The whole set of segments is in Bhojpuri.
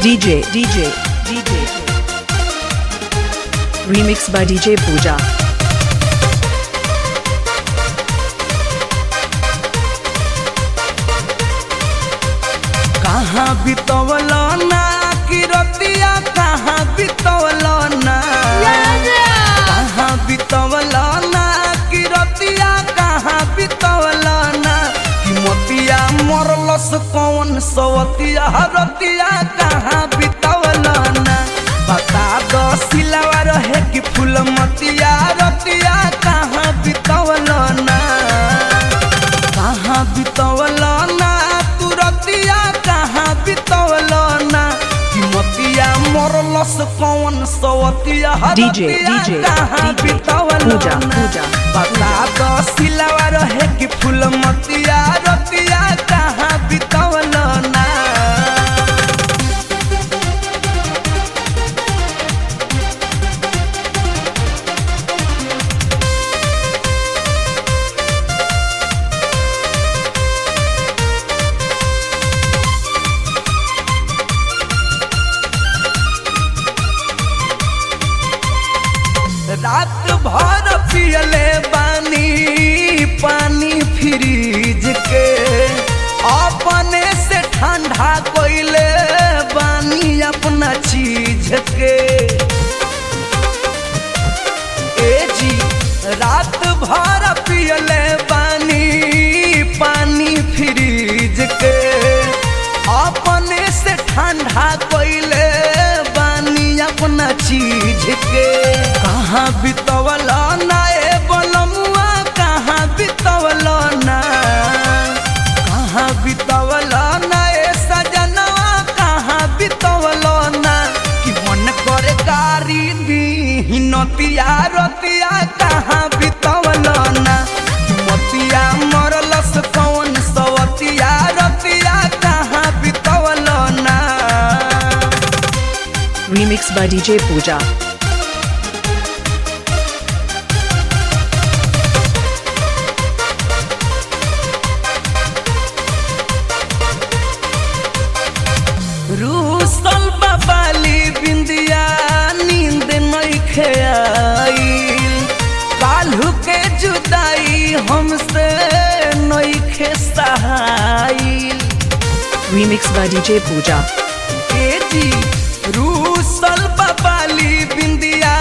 DJ Remix by DJ Pooja. कहाँ बितवलो ना कि रतिया कहाँ बितवलो ना कहाँ बितवलो ना कि रतिया कहाँ बितवलो ना कि मोतिया मरलस कौन सवतिया रतिया कहाँ बितवलो ना बता दो सिलवा रहे कि फूल मतिया रतिया कहाँ बितवलो ना कहाँ बितवलो ना तू रतिया कहाँ बितवलो ना कि मोतिया मरलस कौन सवतिया कहाँ बितवलो ना बता दो सिलवा रहे कि फूल मतिया रतिया कहाँ बितवलो ना रात भर पियले बानी पानी फ्रिज के अपने से ठंडा कोइले बानी अपना चीज के ए जी रात भर पियले बानी पानी फ्रिज के अपने से ठंडा कोइले बानी अपना चीज के कहाँ बितवलो ना ए बोलमुआ कहाँ बितवलो ना कहाँ बितवलो ना ए सजनवा कहाँ बितवलो ना कि मन करे गारी दी नतिया रतिया कहाँ बितवलो ना कि मोतिया मरलस कौन सवतिया रतिया कहाँ बितवलो ना Remix by DJ Pooja. रूसल बाबाली बिंदिया नींद नइखे आइल काल्हू के जुदाई हमसे नइखे सहाइल Remix by DJ Pooja. ए जी रूसल बाबाली बिंदिया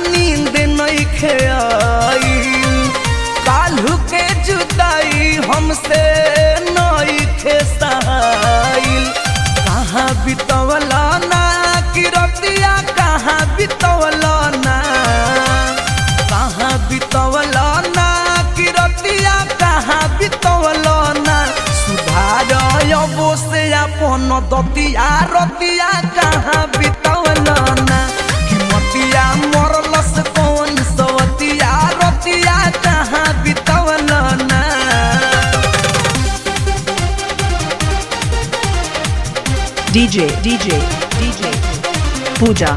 नींद नइखे आइल काल्हू के जुदाई हमसे नइखे सहाइल कहाँ बितवलो ना कि रतिया कहाँ बितवलो ना कहाँ बितवलो ना कि रतिया कहाँ बितवलो ना सुधार अबो से अपन दतिया रतिया कहाँ बितवलो ना कि मोतिया मरलस कौन सवतिया रतिया कहाँ बितवलो ना DJ Pooja.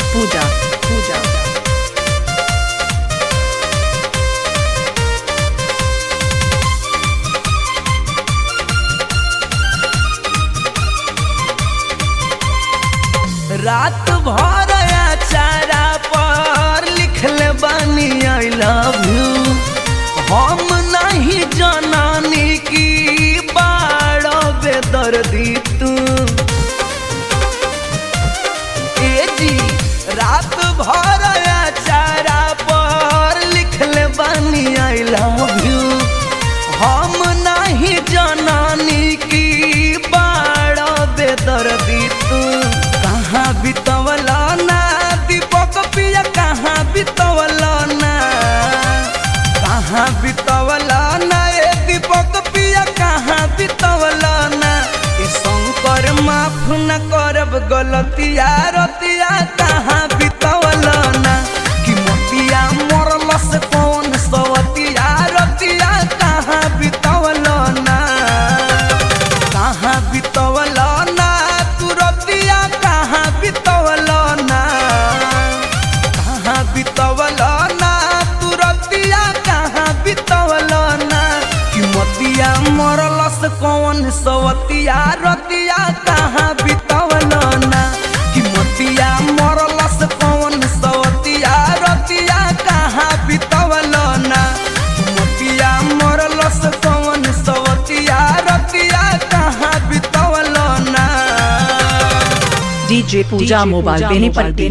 रात भर चारा पर लिखले बानी आई लव यू हम नहीं जनानी की बाड़ो बेदर्दी तू ए जी रात भर चारा पर लिखले बानी आई लव यू हम नहीं जनानी की बाड़ो बेदर्दी तू कहाँ बितवलो ना दीपक पिया कहाँ बितवलो ना कहाँ बितवलो ना ए दीपक पिया कहाँ बितवलो ना ए शंकर माफ न करब गलतिया रतिया कहाँ बितवलो ना कि मोतिया मरलस कौन सवतिया रतिया कहाँ बितवलो ना कहाँ बितवलो ना तू रतिया कहाँ बितवलो ना कहाँ बितवलो ना तू रतिया कहाँ बितवलो ना कि मोतिया मरलस कौन सवतिया रतिया कहाँ बितवलो ना मरलस कौन सवतिया रतिया कहाँ बितवलो ना DJ Pooja Mobile Benipatti